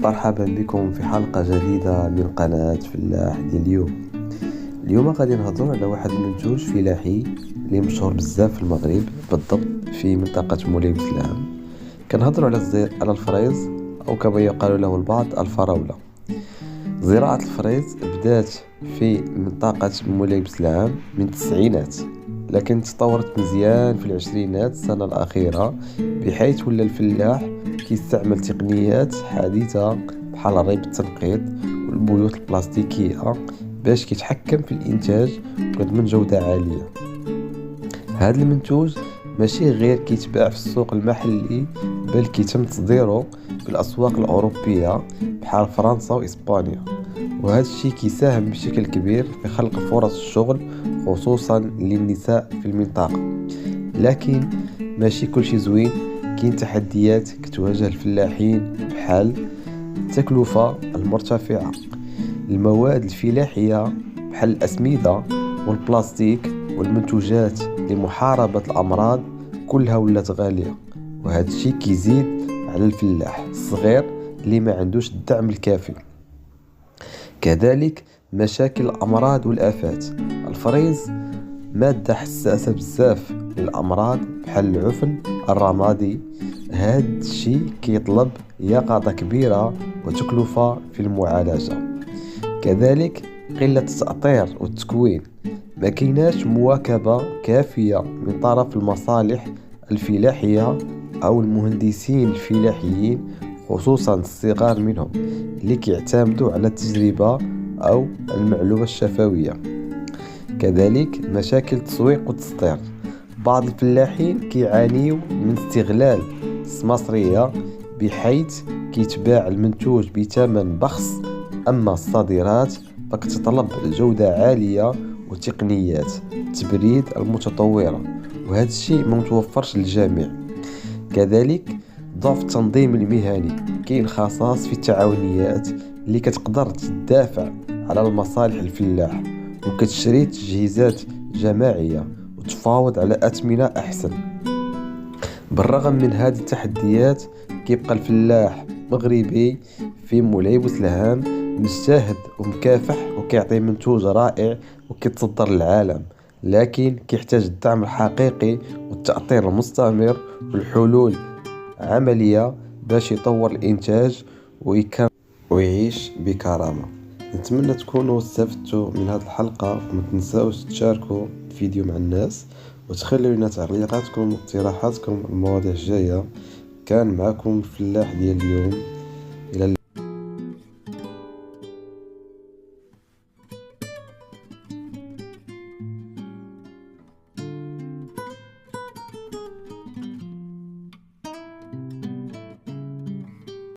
مرحبا بكم في حلقة جديدة من قناة فلاح ديال اليوم غادي نهضروا على واحد المنتوج فلاحي اللي مشهور بزاف في المغرب، بالضبط في منطقة مولاي بوسلام. كنهضروا على الفريز، او كما يقال له البعض الفراولة. زراعة الفريز بدات في منطقة مولاي بوسلام من التسعينات، لكن تطورت مزيان في العشرينات السنة الأخيرة، بحيث ولا الفلاح كيستعمل تقنيات حديثة بحال الري بالتنقيط والبيوت البلاستيكية باش كيتحكم في الإنتاج ويضمن جودة عالية. هذا المنتوج ماشي غير كيتباع في السوق المحلي، بل كيتم تصديره في الأسواق الأوروبية بحال فرنسا وإسبانيا، وهذا الشيء كيساهم بشكل كبير في خلق فرص الشغل خصوصا للنساء في المنطقة. لكن ماشي كل شيء زوين، كاين تحديات كتواجه الفلاحين بحال التكلفة المرتفعة، المواد الفلاحية بحال الأسمدة والبلاستيك والمنتوجات لمحاربة الأمراض كلها ولات غالية، وهذا الشيء كيزيد على الفلاح الصغير اللي ما عندوش الدعم الكافي. كذلك مشاكل الأمراض والآفات، الفريز مادة حساسة بزاف للأمراض بحال العفن الرمادي، هذا الشيء كيطلب يقظة كبيرة وتكلفة في المعالجة. كذلك قلة التأطير والتكوين، ما كايناش مواكبة كافية من طرف المصالح الفلاحية أو المهندسين الفلاحيين، خصوصا الصغار منهم اللي كيعتمدوا على التجربة أو المعلومة الشفوية. كذلك مشاكل التسويق والتصدير، بعض الفلاحين كيعانيوا من استغلال السماسرية، بحيث كيتباع المنتوج بثمن بخس، أما الصادرات فكتطلب جودة عالية وتقنيات تبريد المتطورة، وهذا الشيء ما متوفرش للجميع. كذلك ضعف التنظيم المهني، كاين خصائص في التعاونيات اللي كتقدر تدافع على المصالح الفلاح وكتشري تجهيزات جماعية وتفاوض على أثمنة أحسن. بالرغم من هذه التحديات، كيبقى الفلاح مغربي في مولاي بوسلام مجتهد ومكافح وكيعطي منتوج رائع وكيتصدر للعالم، لكن كيحتاج الدعم الحقيقي والتأطير المستمر والحلول عملية باش يطور الإنتاج ويعيش بكرامة. نتمنى تكونوا استفدتوا من هذه الحلقة، وما تنساوش تشاركوا الفيديو مع الناس وتخلوا لنا تعليقاتكم واقتراحاتكم على المواضيع الجاية. كان معكم الفلاح ديال اليوم، إلى